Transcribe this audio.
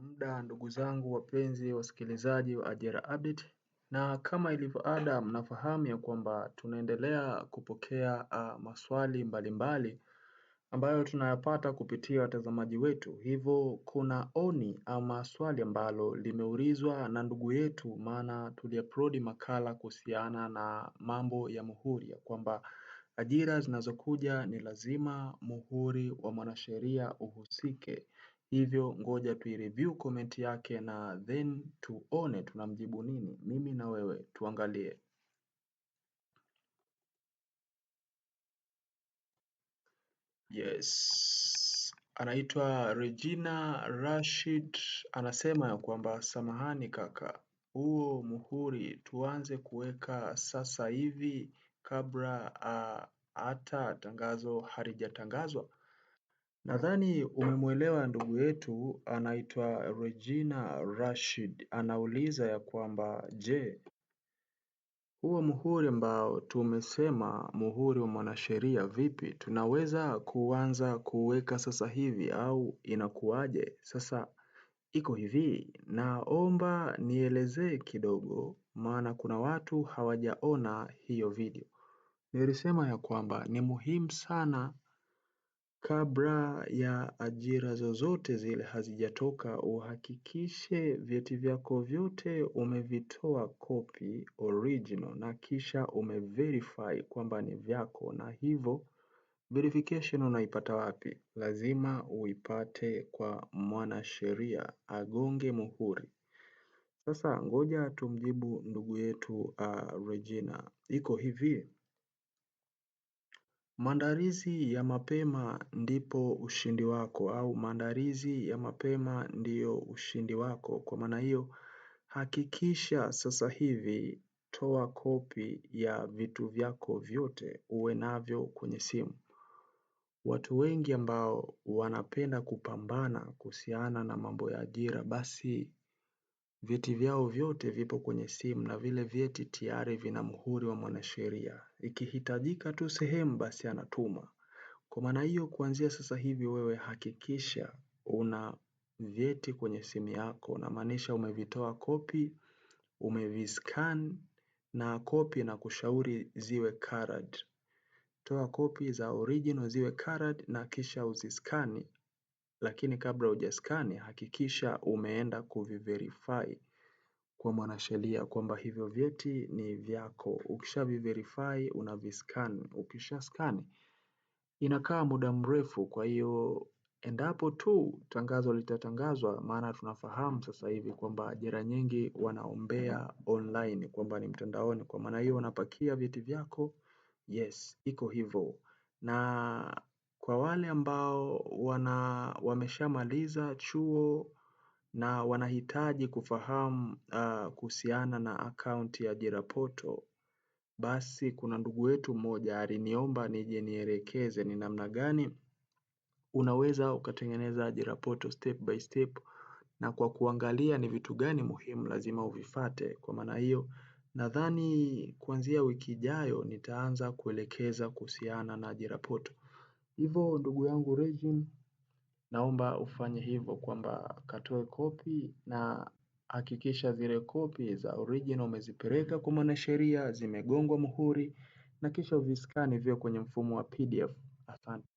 Muda ndugu zangu wapenzi wasikilizaji wa Ajira Update, na kama ilivyo ada mnafahamu ya kwamba tunaendelea kupokea maswali mbalimbali ambayo tunayapata kupitia watazamaji wetu. Hivyo kuna oni ama swali ambalo limeulizwa na ndugu yetu, maana tuliupload makala kuhusiana na mambo ya muhuri, ya kwamba ajira zinazokuja ni lazima muhuri wa mwanasheria uhusike. Hivyo ngoja tuireview comment yake na then tuone tunamjibu nini. Mimi na wewe tuangalie. Yes. Anaitwa Regina Rashid, anasema ya kwamba samahani kaka, huo muhuri tuanze kuweka sasa hivi kabla hata tangazo halijatangazwa. Nadhani umemuelewa ndugu yetu anaitwa Regina Rashid. Anauliza ya kwamba je, huo muhuri ambao tumesema muhuri wa mwanasheria vipi? Tunaweza kuanza kuweka sasa hivi au inakuwaje? Sasa iko hivi, naomba nielezee kidogo maana kuna watu hawajaona hiyo video. Nilisema ya kwamba ni muhimu sana kabla ya ajira zozote zile hazijatoka uhakikishe vyeti vyako vyote umevitoa copy original na kisha umeverify kwamba ni vyako. Na hivyo verification unaipata wapi? Lazima uipate kwa mwanasheria agonge muhuri. Sasa ngoja tumjibu ndugu yetu Regina. Iko hivi, maandalizi ya mapema ndipo ushindi wako, au maandalizi ya mapema ndiyo ushindi wako. Kwa maana hiyo, hakikisha sasa hivi toa kopi ya vitu vyako vyote uwe navyo kwenye simu. Watu wengi ambao wanapenda kupambana kuhusiana na mambo ya ajira, basi vyeti vyao vyote vipo kwenye simu na vile vyeti tayari vina muhuri wa mwanasheria. Ikihitajika tu sehemu basi anatuma. Kwa maana hiyo kuanzia sasa hivi wewe hakikisha una vyeti kwenye simu yako, namaanisha umevitoa kopi, umeviscan na kopi na kushauri ziwe colored. Toa kopi za original ziwe colored na kisha uziskani, lakini kabla hujaskani hakikisha umeenda kuviverify kwa mwanasheria kwamba hivyo vyeti ni vyako. Ukishaviverify unaviscan, ukishascan inakaa muda mrefu. Kwa hiyo endapo tu tangazo litatangazwa, maana tunafahamu sasa hivi kwamba ajira nyingi wanaombea online, kwamba ni mtandaoni. Kwa maana hiyo unapakia vyeti vyako, yes, iko hivyo. Na kwa wale ambao wameshamaliza chuo na wanahitaji kufahamu kuhusiana na account ya Ajira Portal, basi kuna ndugu wetu mmoja aliniomba nije nielekeze ni namna gani unaweza ukatengeneza Ajira Portal step by step, na kwa kuangalia ni vitu gani muhimu lazima uvifuate. Kwa maana hiyo nadhani kuanzia wiki ijayo nitaanza kuelekeza kuhusiana na Ajira Portal. Hivyo ndugu yangu Regine, naomba ufanye hivyo kwamba katoe kopi na hakikisha zile kopi za original umezipeleka kwa mwanasheria, zimegongwa muhuri na kisha uviskani vyo kwenye mfumo wa PDF. Asante.